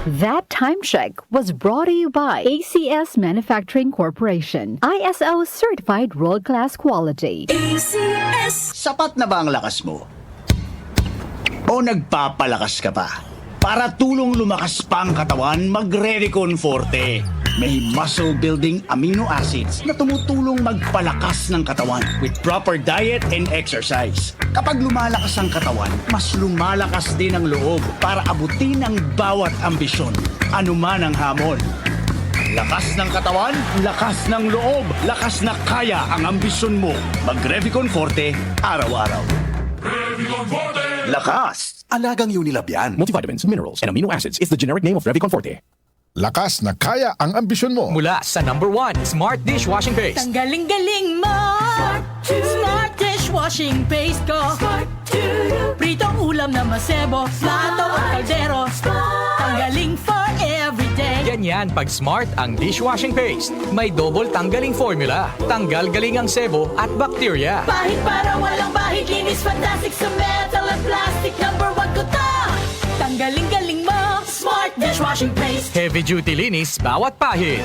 That time check was brought to you by ACS Manufacturing Corporation, ISO certified world-class quality. ACS. Sapat na ba ang lakas mo? O nagpapalakas ka pa? Para tulong lumakas pa ang katawan, mag-Revicon Forte. May muscle-building amino acids na tumutulong magpalakas ng katawan with proper diet and exercise. Kapag lumalakas ang katawan, mas lumalakas din ang loob para abutin ang bawat ambisyon, anuman ang hamon. Lakas ng katawan, lakas ng loob, lakas na kaya ang ambisyon mo. Mag-Revicon Forte, araw-araw. Revicon Forte! Lakas! Alagang Unilab yan. Multivitamins, minerals, and amino acids is the generic name of Revicon Forte. Lakas na kaya ang ambisyon mo. Mula sa #1 Smart Dishwashing Paste. Ang galing-galing mo. Smart dishwashing paste ko. Pritong ulam na masebo, plato o kaldero. Tanggaling for everyday. Ganyan pag Smart ang dishwashing paste. May double tanggaling formula. Tanggal galing ang sebo at bakterya. Bahid para walang bahid, linis fantastic sa metal at plastic. #1 ko to. Tanggaling-galing mo. Smart dishwashing paste. Heavy duty linis bawat pahid.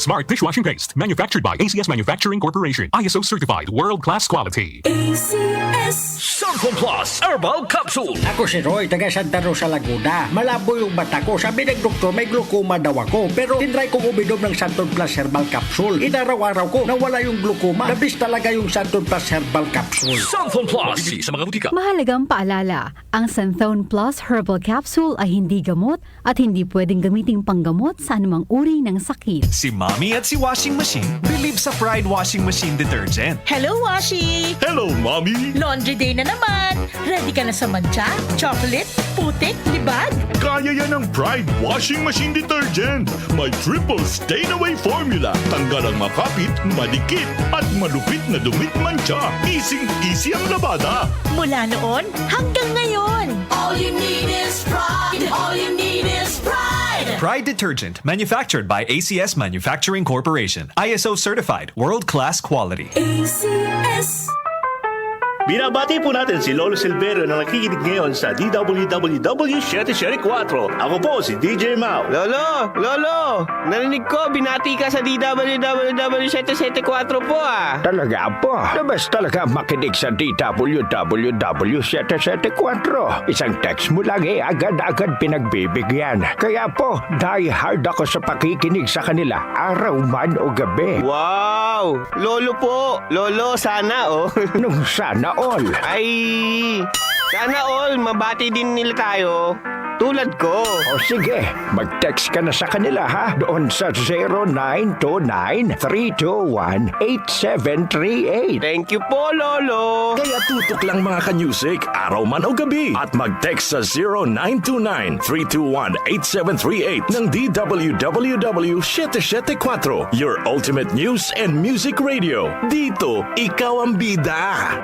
Smart Dishwashing Paste, manufactured by ACS Manufacturing Corporation. ISO certified, world-class quality. ACS. Santon Plus Herbal Capsule. Ako si Roy, taga Santa Rosa, Laguna. Malabo yung mata ko. Sabi ng doktor, may glaucoma daw ako. Pero tinry kong uminom ng Santon Plus Herbal Capsule. Inaraw-araw ko, nawala yung glaucoma. Nabis talaga yung Santon Plus Herbal Capsule. Santon Plus. Bibili sa mga butika. Mahalagang paalala, ang Santhone Plus Herbal Capsule ay hindi gamot at hindi pwedeng gamiting panggamot sa anumang uri ng sakit. Si Mommy at si Washing Machine believe sa Pride Washing Machine Detergent. Hello, Washi! Hello, Mommy! Laundry day na naman. Ready ka na sa mancha, chocolate, putik, libag? Kaya yan ang Pride Washing Machine Detergent. May triple stain-away formula. Tanggal ang makapit, madikit, at malupit na dumit mancha. Easy ang labada. Mula noon hanggang ngayon. All you need is pride. All you need is pride. Pride Detergent, manufactured by ACS Manufacturing Corporation. ISO certified, world-class quality. ACS. Binabati po natin si Lolo Silverio na nakikinig ngayon sa DWWW 774. Ako po si DJ Mau. Lolo! Narinig ko, binati ka sa DWWW 774 po ah. Talaga po. Nabas talaga makinig sa DWWW 774. Isang text mo lang agad-agad pinagbibigyan. Kaya po, die hard ako sa pakikinig sa kanila, araw man o gabi. Wow! Lolo po! Lolo, sana Nung sana all. Ay! Sana all, mabati din nila tayo. Tulad ko. O sige, mag-text ka na sa kanila ha, doon sa 0929-321-8738. Thank you po, Lolo. Kaya tutok lang mga ka-music, araw man o gabi. At mag-text sa 0929-321-8738 ng DWWW 774. Your ultimate news and music radio. Dito, ikaw ang bida.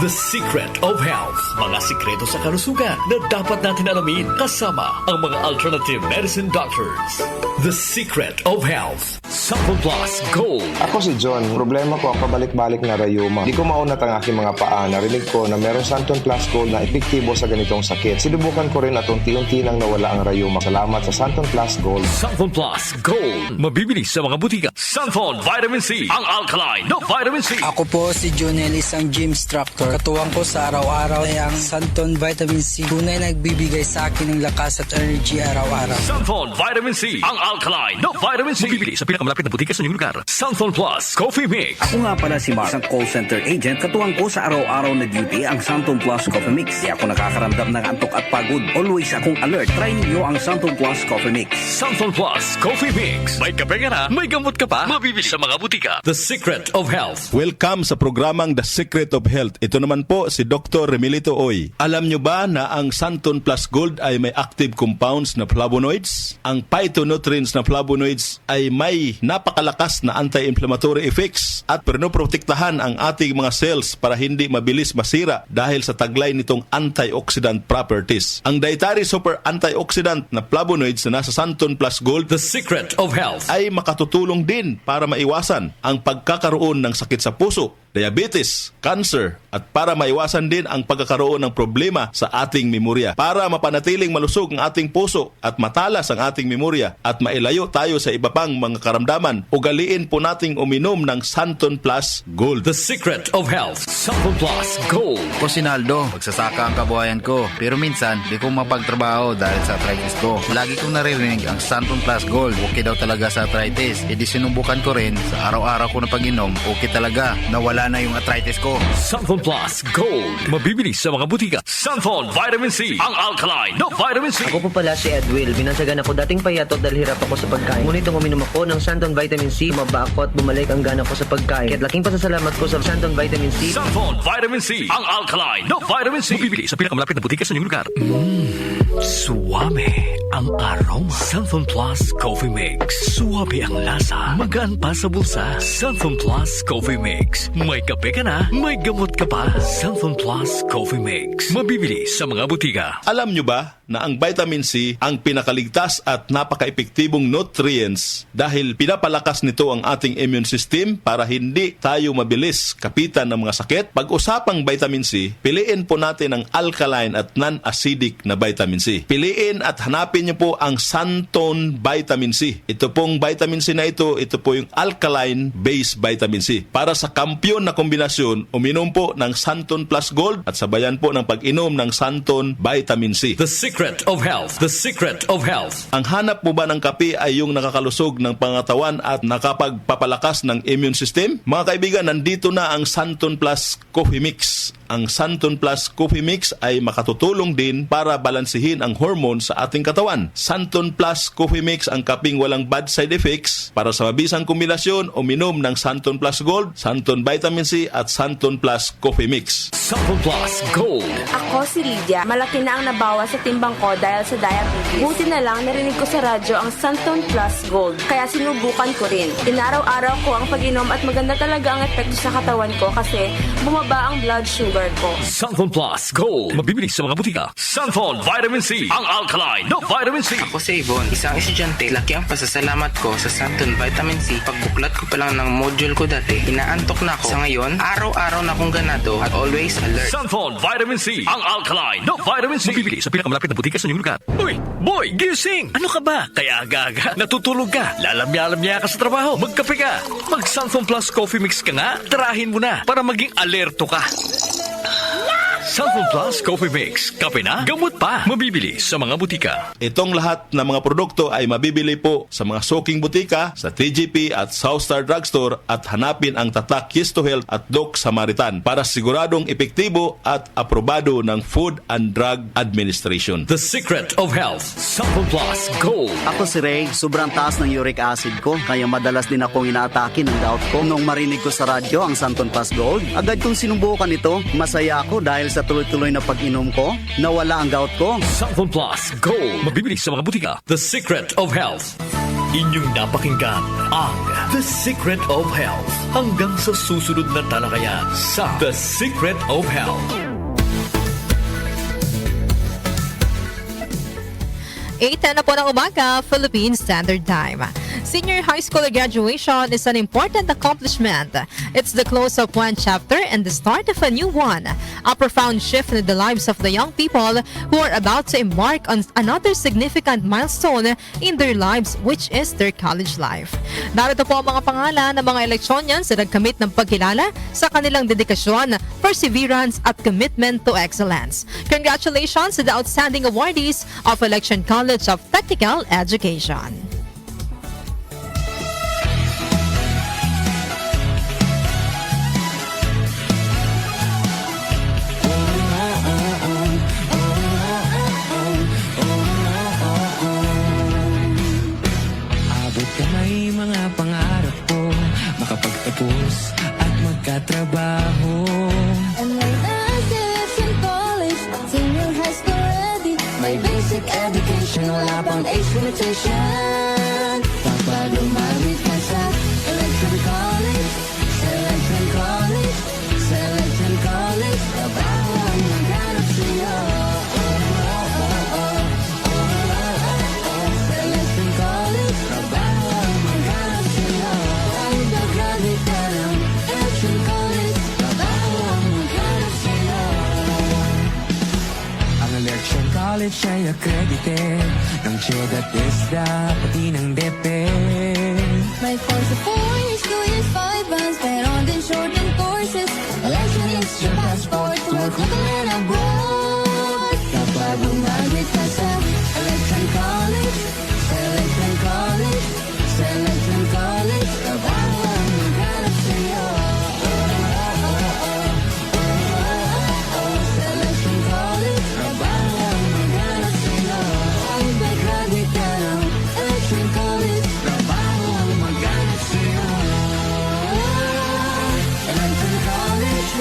The Secret of Health. Mga sikreto sa kalusugan na dapat natin alamin kasama ang mga alternative medicine doctors. The Secret of Health. Santon Plus Gold. Ako si John. Problema ko ang pabalik-balik na rayuma. Di ko maunat ang aking mga paa. Narinig ko na meron Santon Plus Gold na epektibo sa ganitong sakit. Sinubukan ko rin at unti-unti nang nawala ang rayuma. Salamat sa Santon Plus Gold. Santon Plus Gold. Mabibili sa mga butika. Santon Vitamin C, ang alkaline na vitamin C. Ako po si Junel, isang gym instructor. Katuwang ko sa araw-araw ay ang Santon Vitamin C. Tunay nagbibigay sa akin ng lakas at energy araw-araw. Santon Vitamin C, ang alkaline na vitamin C. Mabibili sa pinakamalapit na butika sa inyong lugar. Santon Plus Coffee Mix. Ako nga pala si Mark, isang call center agent. Katuwang ko sa araw-araw na duty ang Santon Plus Coffee Mix. Di ako nakakaramdam ng antok at pagod. Always akong alert. Try ninyo ang Santon Plus Coffee Mix. Santon Plus Coffee Mix. May kape ka na, may gamot ka pa. Mabibili sa mga butika. The Secret of Health. Welcome sa programang The Secret of Health. Ito naman po si Dr. Remilito Oy. Alam nyo ba na ang Santon Plus Gold ay may active compounds na flavonoids? Ang phytonutrients na flavonoids ay may napakalakas na anti-inflammatory effects at pinoprotektahan ang ating mga cells para hindi mabilis masira dahil sa taglay nitong antioxidant properties. Ang dietary super antioxidant na flavonoids na nasa Santon Plus Gold, The Secret of Health, ay makatutulong din para maiwasan ang pagkakaroon ng sakit sa puso, diabetes, cancer, at para maiwasan din ang pagkakaroon ng problema sa ating memorya. Para mapanatiling malusog ang ating puso at matalas ang ating memorya at mailayo tayo sa iba pang mga karamdaman, ugaliin po nating uminom ng Santon Plus Gold. The Secret of Health, Santon Plus Gold. Ko Sinaldo, magsasaka ang kabuhayan ko. Pero minsan, di ko mapagtrabaho dahil sa arthritis ko. Lagi kong naririnig ang Santon Plus Gold. Okay daw talaga sa arthritis. E di sinubukan ko rin. Sa araw-araw ko na pag-inom, okay talaga. Nawala na yung arthritis ko. Santon Plus Gold. Mabibili sa mga butika. Santon Vitamin C, ang alkaline na vitamin C. Ako po pala si Edwil. Binansagan ako dating payatot dahil hirap ako sa pagkain. Ngunit nung uminom ako ng Santon Vitamin C, maba ako at bumalik ang gana ko sa pagkain. Kaya't laking pasasalamat ko sa Santon Vitamin C. Santon Vitamin C, ang alkaline na vitamin C. Mabibili sa pinakamalapit na butika sa inyong lugar. Suwame ang aroma. Santon Plus Coffee Mix. Suwabe ang lasa. Magaan pa sa bulsa. Santon Plus Coffee Mix. May kape ka na, may gamot ka pa. Santon Plus Coffee Mix. Mabibili sa mga butika. Alam nyo ba na ang vitamin C ang pinakaligtas at napaka-epektibong nutrients dahil pinapalakas nito ang ating immune system para hindi tayo mabilis kapitan ng mga sakit? Pag-usapang vitamin C, piliin po natin ang alkaline at non-acidic na vitamin C. Piliin at hanapin nyo po ang Santon Vitamin C. Ito pong vitamin C na ito po yung alkaline-based vitamin C. Para sa kampyon na kombinasyon, uminom po ng Santon Plus Gold at sabayan po ng pag-inom ng Santon Vitamin C. The Secret of Health. The Secret of Health. Ang hanap mo ba ng kape ay yung nakakalusog ng pangatawan at nakapagpapalakas ng immune system? Mga kaibigan, nandito na ang Santon Plus Coffee Mix. Ang Santon Plus Coffee Mix ay makatutulong din para balansihin ang hormone sa ating katawan. Santon Plus Coffee Mix ang kaping walang bad side effects. Para sa mabisang kombinasyon, uminom ng Santon Plus Gold, Santon Vitamin C at Santon Plus Coffee Mix. Santon Plus Gold. Ako si Lydia. Malaki na ang nabawas sa timbang ko dahil sa diabetes. Buti na lang narinig ko sa radyo ang Santon Plus Gold. Kaya sinubukan ko rin. Inaraw-araw ko ang pag-inom at maganda talaga ang epekto sa katawan ko kasi bumaba ang blood sugar ko. Santon Plus Gold. Mabibili sa mga butika. Santon Vitamin C, ang alkaline na vitamin C. Ako si Yvonne, isang estudyante. Laki ang pasasalamat ko sa Santon Vitamin C. Pagbuklat ko pa lang ng module ko dati, inaantok na ako. Sa ngayon, araw-araw na akong ganado at always alert. Santon Vitamin C, ang alkaline na vitamin C. Mabibili sa pinakamalapit na butika sa inyong lugar. Uy, boy, gising! Ano ka ba? Kaya aga-aga, natutulog ka. Lalamya-lamya ka sa trabaho. Magkape ka. Mag Santon Plus Coffee Mix ka nga. Tarahin mo na para maging alerto ka. Santon Plus Coffee Mix. Kape na, gamot pa. Mabibili sa mga butika. Itong lahat ng mga produkto ay mabibili po sa mga soking butika, sa TGP at Southstar Drugstore at hanapin ang tatak Yes to Health at Doc Samaritan para siguradong epektibo at aprobado ng Food and Drug Administration. The Secret of Health. Santon Plus Gold. Ako si Ray, sobrang taas ng uric acid ko kaya madalas din akong inaatake ng gout ko. Nung marinig ko sa radyo ang Santon Plus Gold, agad kong sinubukan ito. Masaya ako dahil sa tuloy-tuloy na pag-inom ko, nawala ang gout ko. Santon Plus Gold. Mabibili sa mga butika. The Secret of Health. Inyong napakinggan ang The Secret of Health. Hanggang sa susunod na talakayan sa The Secret of Health. 8:10 na po ng umaga, Philippine Standard Time. Senior high school graduation is an important accomplishment. It's the close of one chapter and the start of a new one. A profound shift in the lives of the young people who are about to embark on another significant milestone in their lives, which is their college life. Narito po ang mga pangalan ng mga electronians na nagkamit ng pagkilala sa kanilang dedikasyon, perseverance at commitment to excellence. Congratulations to the outstanding awardees of Election College of Technical Education. May mga pangarap ko, makapagtapos at magkatrabaho. And when I get in college, senior high school ready, may basic education, wala pang age limitation. Papalumawit ka sa Election College, Selection College, Selection College, trabaho ang maghanap sa'yo. Selection College, trabaho ang maghanap sa'yo. Kahit na grabe ka lang, Election College, chilled at isda, pati ng depe. My course of 4 years, 2 years, 5 months, pero din shortened courses. Election is your passport to work local and abroad. Kapag graduate ka sa Election College, Election College, Election College, trabaho ang maghanap sa'yo. Election College, trabaho ang maghanap sa'yo. Kapag graduate ka ng Election College, trabaho ang maghanap sa'yo. Election College,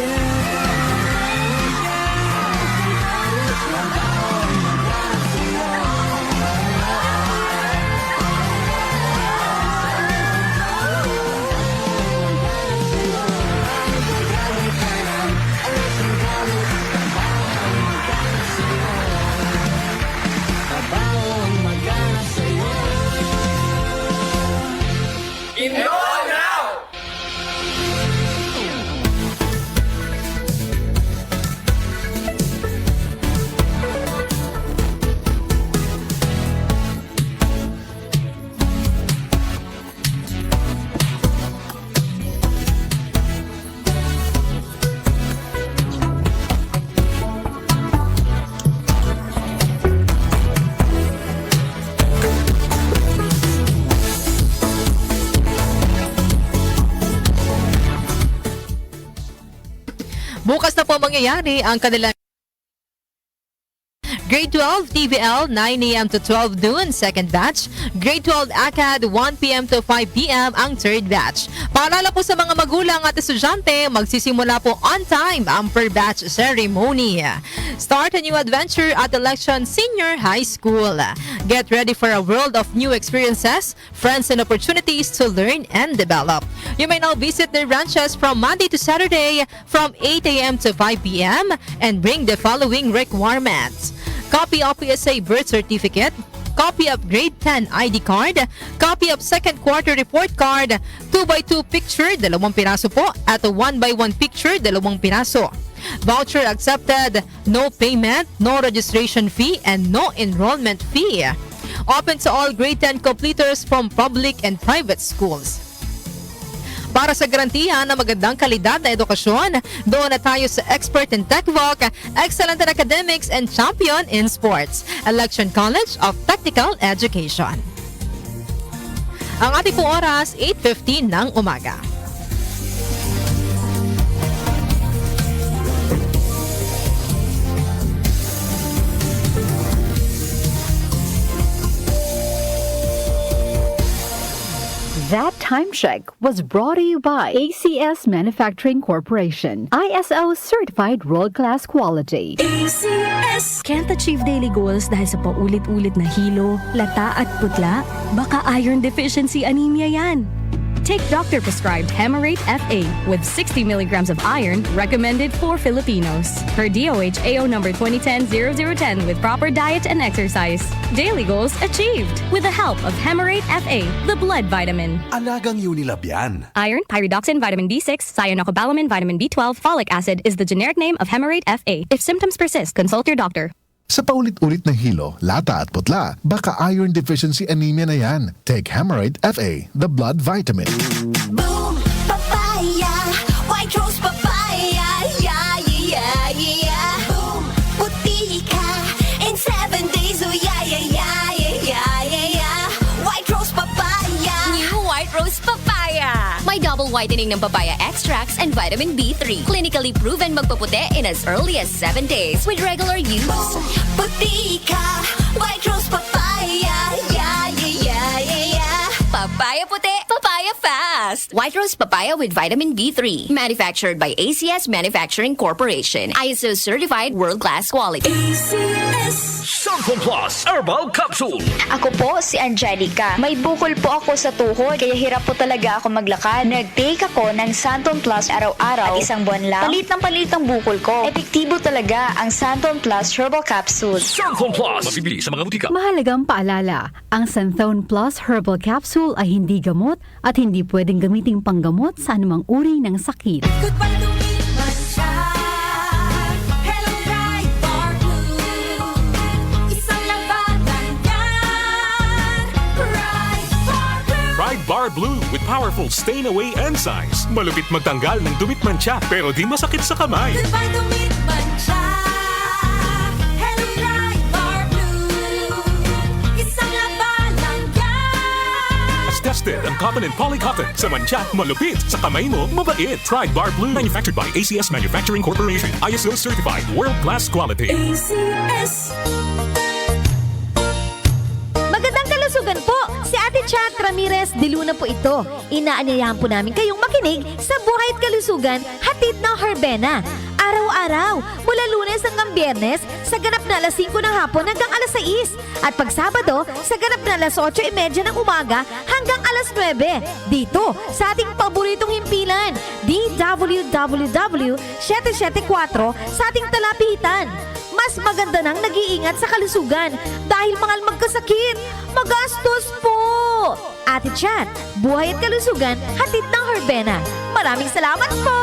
Enroll now! Bukas na po mangyayari ang kanilang Grade 12 TVL 9 a.m. to 12 noon, second batch. Grade 12 ACAD 1 p.m. to 5 p.m. ang third batch. Paalala po sa mga magulang at estudyante, magsisimula po on time ang per batch ceremony. Start a new adventure at Election Senior High School. Get ready for a world of new experiences, friends and opportunities to learn and develop. You may now visit their branches from Monday to Saturday from 8 a.m. to 5 p.m. and bring the following requirements: copy of PSA birth certificate, copy of grade 10 ID card, copy of second quarter report card, 2x2 picture, 2 piraso po, at 1x1 picture, 2 piraso. Voucher accepted, no payment, no registration fee, and no enrollment fee. Open to all grade 10 completers from public and private schools. Para sa garantiya ng magandang kalidad na edukasyon, doon na tayo sa expert in TechVoc, excellent in academics, and champion in sports. Election College of Technical Education. Ang ating pong oras, 8:15 ng umaga. That time check was brought to you by ACS Manufacturing Corporation, ISO certified world-class quality. ACS! Can't achieve daily goals dahil sa paulit-ulit na hilo, lata at putla? Baka iron deficiency anemia yan. Take doctor-prescribed Hemorrhate FA with 60 milligrams of iron recommended for Filipinos. Per DOH AO number 2010-0010 with proper diet and exercise. Daily goals achieved with the help of Hemorrhate FA, the blood vitamin. Alagang Unilab yan. Iron, pyridoxine, vitamin B6, cyanocobalamin, vitamin B12, folic acid is the generic name of Hemorrhate FA. If symptoms persist, consult your doctor. Sa paulit-ulit na hilo, lata at putla, baka iron deficiency anemia na yan. Take Hemorrhate FA, the blood vitamin. Boom, papaya, white rose papaya, yeah, yeah, yeah. Boom, puti ka in 7 days, oh yeah, yeah, yeah, yeah, yeah, yeah. White rose papaya. New White Rose Papaya. May double whitening ng papaya extracts and vitamin B3. Clinically proven magpaputi in as early as 7 days with regular use. Boom, puti ka, white rose papaya, yeah, yeah, yeah, yeah, yeah. Papaya puti, papaya fast. White Rose Papaya with vitamin B3. Manufactured by ACS Manufacturing Corporation. ISO certified world-class quality. ACS. Sample Plus Herbal Capsule. Ako po si Angelica. May bukol po ako sa tuhod, kaya hirap po talaga ako maglakad. Nag-take ako ng Santon Plus araw-araw at isang buwan lang. Palit ang bukol ko. Epektibo talaga ang Santon Plus Herbal Capsule. Santon Plus. Mabibili sa mga butika. Mahalagang paalala, ang Santhone Plus Herbal Capsule ay hindi gamot at hindi pwedeng gamiting panggamot sa anumang uri ng sakit. Hello, bright bar blue. Isang labanan yan. Bar Blue with powerful stain-away enzymes. Malupit magtanggal ng dumit mancha pero di masakit sa kamay. Goodbye dumit mancha. Hello Pride Bar Blue. Isang laban lang yan. As tested ang cotton and polycotton. Sa mancha, malupit. Sa kamay mo, mabait. Pride Bar Blue. Manufactured by ACS Manufacturing Corporation. ISO certified world-class quality. ACS. Magandang kalusugan po! Si Ate Chat Ramirez de Luna po ito. Inaanyayahan po namin kayong makinig sa Buhay at Kalusugan, hatid ng Herbena. Araw-araw, mula Lunes hanggang Biyernes, sa ganap na alas 5 ng hapon hanggang alas 6. At pag Sabado, sa ganap na alas 8:30 ng umaga hanggang alas 9. Dito, sa ating paboritong himpilan, DWWW 774 sa ating talapitan. Mas maganda nang nag-iingat sa kalusugan dahil mahal magkasakit. Magastos po! Ate Chat, Buhay at Kalusugan, hatid ng Herbena. Maraming salamat po!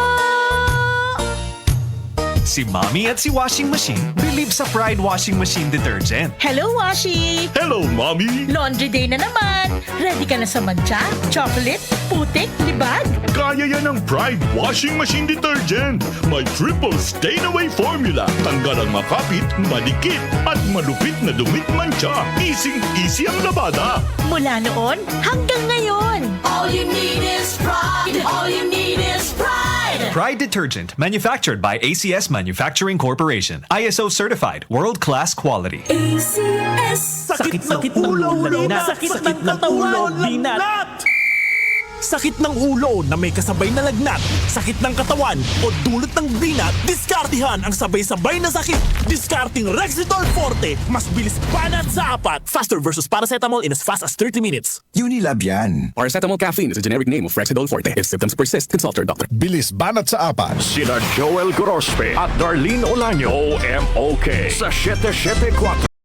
Si Mommy at si Washing Machine believe sa Pride Washing Machine Detergent. Hello, Washi! Hello, Mommy! Laundry day na naman! Ready ka na sa mancha, chocolate, putik, libag? Kaya yan ng Pride Washing Machine Detergent. May triple stain-away formula. Tanggal ang makapit, malikit, at malupit na dumit mancha. Easy ang labada. Mula noon hanggang ngayon. All you need is pride. All you need is pride. Pride Detergent, manufactured by ACS Manufacturing Corporation. ISO certified, world-class quality. ACS. Sakit ng ulo, sakit ng katawan, binat! Sakit ng ulo na may kasabay na lagnat, sakit ng katawan o dulot ng binat, diskartihan ang sabay-sabay na sakit. Diskarting Rexidol Forte, mas bilis banat sa apat. Faster versus paracetamol in as fast as 30 minutes. Unilab yan. Paracetamol caffeine is a generic name of Rexidol Forte. If symptoms persist, consult your doctor. Bilis banat sa apat. Sina Joel Gorospe at Darlene Olaño, OMOK sa 774